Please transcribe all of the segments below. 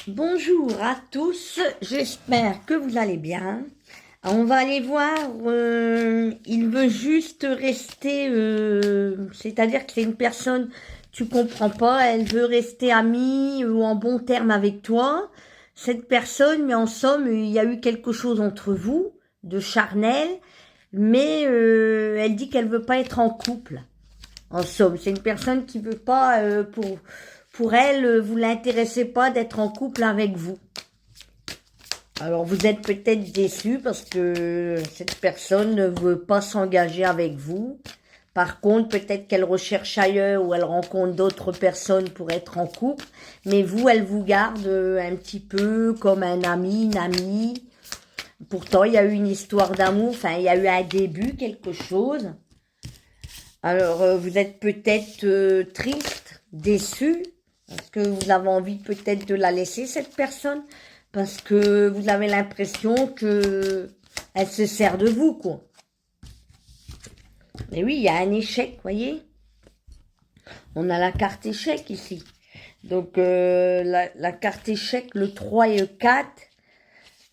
Bonjour à tous, j'espère que vous allez bien. On va aller voir, il veut juste rester, c'est-à-dire que c'est une personne, tu comprends pas, elle veut rester amie ou en bon terme avec toi. Cette personne, mais en somme, il y a eu quelque chose entre vous, de charnel, mais elle dit qu'elle veut pas être en couple. En somme, c'est une personne qui veut pas, pour elle, vous l'intéressez pas d'être en couple avec vous. Alors vous êtes peut-être déçu parce que cette personne ne veut pas s'engager avec vous. Par contre, peut-être qu'elle recherche ailleurs ou elle rencontre d'autres personnes pour être en couple. Mais vous, elle vous garde un petit peu comme un ami, une amie. Pourtant, il y a eu une histoire d'amour, enfin, il y a eu un début, quelque chose. Alors, vous êtes peut-être triste, déçu, parce que vous avez envie peut-être de la laisser, cette personne, parce que vous avez l'impression que elle se sert de vous, quoi. Mais oui, il y a un échec, voyez. On a la carte échec ici. Donc, la carte échec, le 3 et le 4,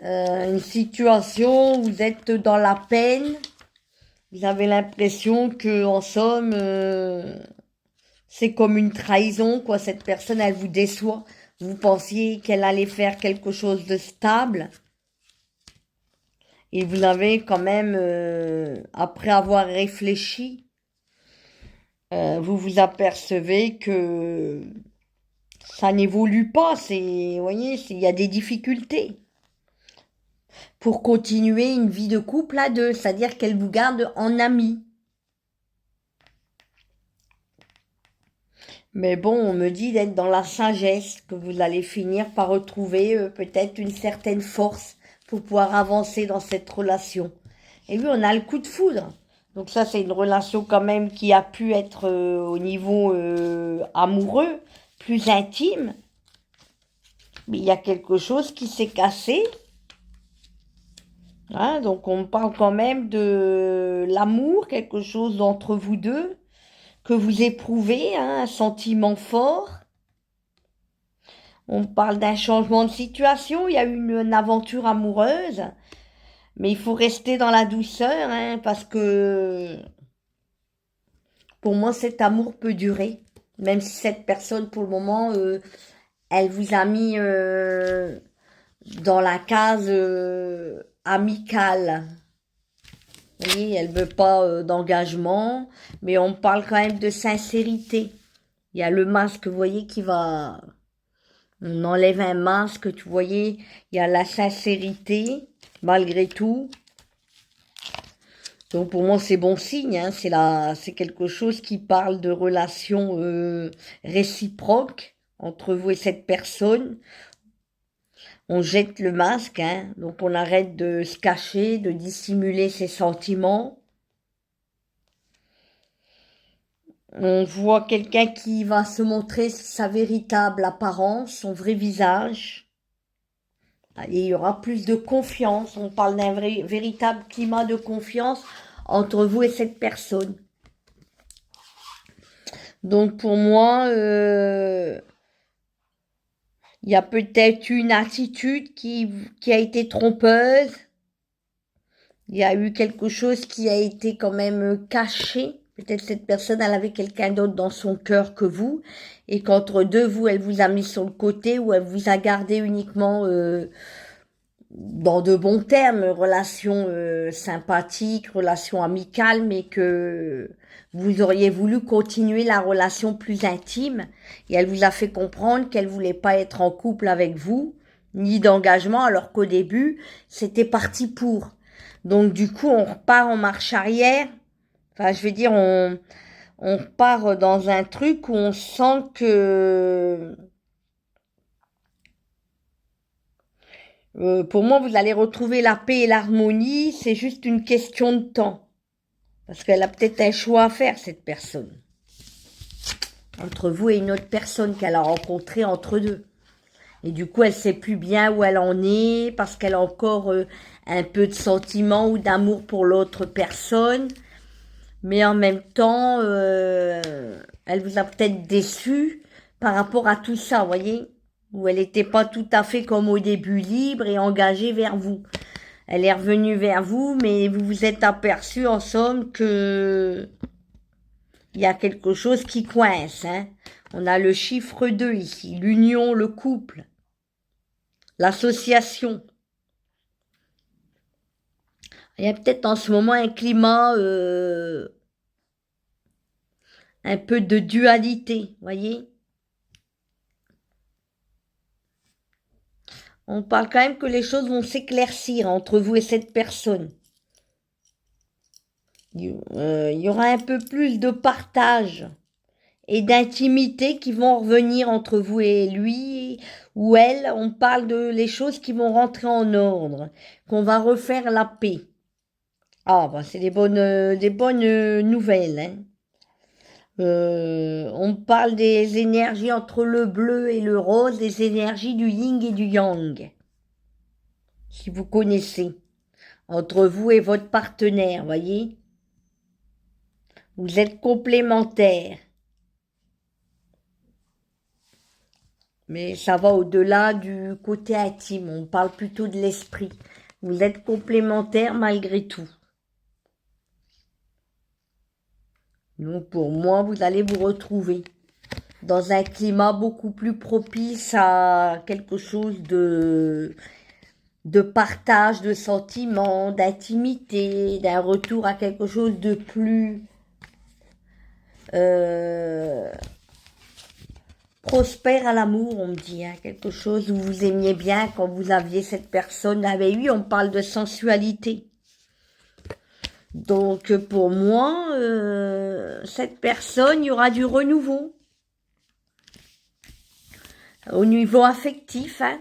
une situation où vous êtes dans la peine, vous avez l'impression que, en somme, c'est comme une trahison, quoi. Cette personne, elle vous déçoit. Vous pensiez qu'elle allait faire quelque chose de stable. Et vous avez quand même, après avoir réfléchi, vous vous apercevez que ça n'évolue pas. Vous voyez, il y a des difficultés pour continuer une vie de couple à deux. C'est-à-dire qu'elle vous garde en ami. Mais bon, on me dit d'être dans la sagesse, que vous allez finir par retrouver peut-être une certaine force pour pouvoir avancer dans cette relation. Et oui, on a le coup de foudre. Donc ça, c'est une relation quand même qui a pu être au niveau amoureux, plus intime. Mais il y a quelque chose qui s'est cassé. Hein, donc on parle quand même de l'amour, quelque chose d'entre vous deux, que vous éprouvez, hein, un sentiment fort. On parle d'un changement de situation, il y a eu une aventure amoureuse, mais il faut rester dans la douceur, hein, parce que pour moi cet amour peut durer, même si cette personne pour le moment, elle vous a mis dans la case amicale. Vous voyez, elle veut pas d'engagement, mais on parle quand même de sincérité. Il y a le masque, vous voyez, qui va... On enlève un masque, tu voyais, il y a la sincérité, malgré tout. Donc pour moi, c'est bon signe, hein, c'est quelque chose qui parle de relations réciproques entre vous et cette personne. On jette le masque, hein, donc on arrête de se cacher, de dissimuler ses sentiments. On voit quelqu'un qui va se montrer sa véritable apparence, son vrai visage. Et il y aura plus de confiance. On parle d'un véritable climat de confiance entre vous et cette personne. Donc pour moi, il y a peut-être une attitude qui a été trompeuse. Il y a eu quelque chose qui a été quand même caché. Peut-être cette personne, elle avait quelqu'un d'autre dans son cœur que vous. Et qu'entre deux, vous, elle vous a mis sur le côté ou elle vous a gardé uniquement dans de bons termes, relation sympathique, relation amicale, mais que vous auriez voulu continuer la relation plus intime. Et elle vous a fait comprendre qu'elle voulait pas être en couple avec vous, ni d'engagement, alors qu'au début, c'était parti pour. Donc du coup, on repart en marche arrière. Enfin, je veux dire, on repart dans un truc où on sent que... pour moi, vous allez retrouver la paix et l'harmonie, c'est juste une question de temps. Parce qu'elle a peut-être un choix à faire, cette personne. Entre vous et une autre personne qu'elle a rencontrée entre deux. Et du coup, elle sait plus bien où elle en est, parce qu'elle a encore un peu de sentiment ou d'amour pour l'autre personne. Mais en même temps, elle vous a peut-être déçu par rapport à tout ça, vous voyez. où elle n'était pas tout à fait comme au début libre et engagée vers vous. Elle est revenue vers vous, mais vous vous êtes aperçu en somme que il y a quelque chose qui coince, hein. On a le chiffre 2 ici, l'union, le couple, l'association. Il y a peut-être en ce moment un climat un peu de dualité, voyez. On parle quand même que les choses vont s'éclaircir entre vous et cette personne. Il y aura un peu plus de partage et d'intimité qui vont revenir entre vous et lui ou elle. On parle de les choses qui vont rentrer en ordre, qu'on va refaire la paix. Ah, bah, c'est des bonnes nouvelles, hein. On parle des énergies entre le bleu et le rose, des énergies du yin et du yang, si vous connaissez, entre vous et votre partenaire, voyez. Vous êtes complémentaires. Mais ça va au-delà du côté intime, on parle plutôt de l'esprit. Vous êtes complémentaires malgré tout. Donc pour moi, vous allez vous retrouver dans un climat beaucoup plus propice à quelque chose de partage de sentiments, d'intimité, d'un retour à quelque chose de plus prospère à l'amour, on me dit, hein, quelque chose où vous aimiez bien quand vous aviez cette personne. Avec lui, on parle de sensualité. Donc pour moi, cette personne, il y aura du renouveau. Au niveau affectif, hein,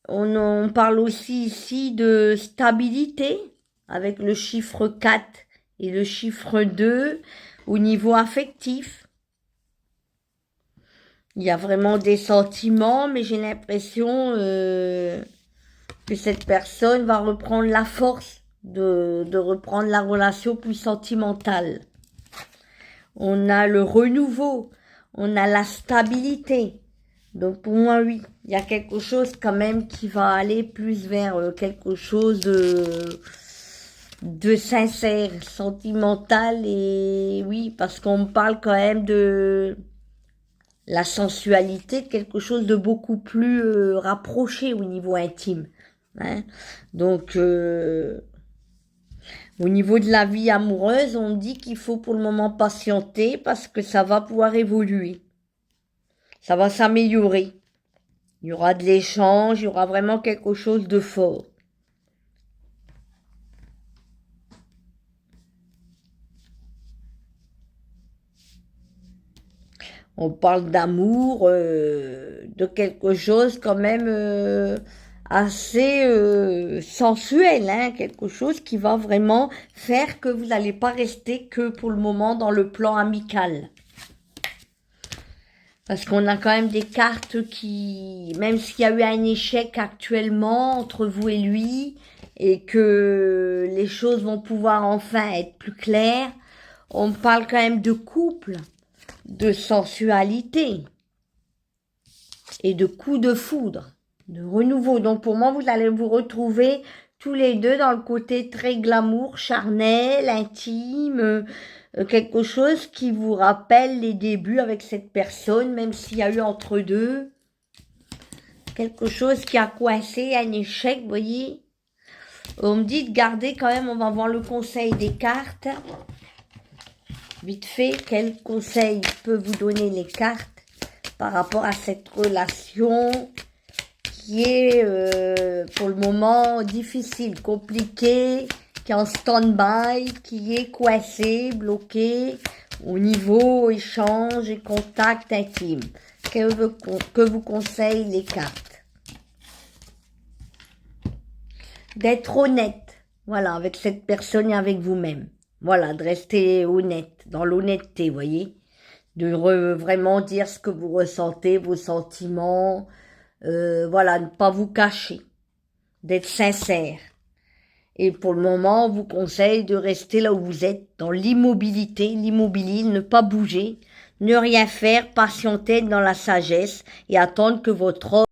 on parle aussi ici de stabilité avec le chiffre 4 et le chiffre 2 au niveau affectif. Il y a vraiment des sentiments, mais j'ai l'impression que cette personne va reprendre la force de reprendre la relation plus sentimentale. On a le renouveau, on a la stabilité. Donc pour moi, oui, il y a quelque chose quand même qui va aller plus vers quelque chose de sincère, sentimental. Et oui, parce qu'on me parle quand même de la sensualité, de quelque chose de beaucoup plus rapproché au niveau intime, hein. Donc au niveau de la vie amoureuse, on dit qu'il faut pour le moment patienter parce que ça va pouvoir évoluer. Ça va s'améliorer. Il y aura de l'échange, il y aura vraiment quelque chose de fort. On parle d'amour, de quelque chose quand même assez sensuel, hein, quelque chose qui va vraiment faire que vous n'allez pas rester que pour le moment dans le plan amical. Parce qu'on a quand même des cartes qui, même s'il y a eu un échec actuellement entre vous et lui, et que les choses vont pouvoir enfin être plus claires, on parle quand même de couple, de sensualité et de coup de foudre, de renouveau. Donc pour moi, vous allez vous retrouver tous les deux dans le côté très glamour, charnel, intime, quelque chose qui vous rappelle les débuts avec cette personne, même s'il y a eu entre deux quelque chose qui a coincé, un échec, vous voyez. On me dit de garder quand même, on va voir le conseil des cartes. Vite fait, quel conseil peut vous donner les cartes par rapport à cette relation qui est pour le moment difficile, compliquée, qui est en stand-by, qui est coincée, bloquée au niveau échange et contact intime. Que vous conseillent les cartes? D'être honnête, voilà, avec cette personne et avec vous-même. Voilà, de rester honnête, dans l'honnêteté, vous voyez. De vraiment dire ce que vous ressentez, vos sentiments. Voilà, ne pas vous cacher. D'être sincère. Et pour le moment, on vous conseille de rester là où vous êtes, dans l'immobilité, l'immobilisme, ne pas bouger, ne rien faire, patienter dans la sagesse et attendre que votre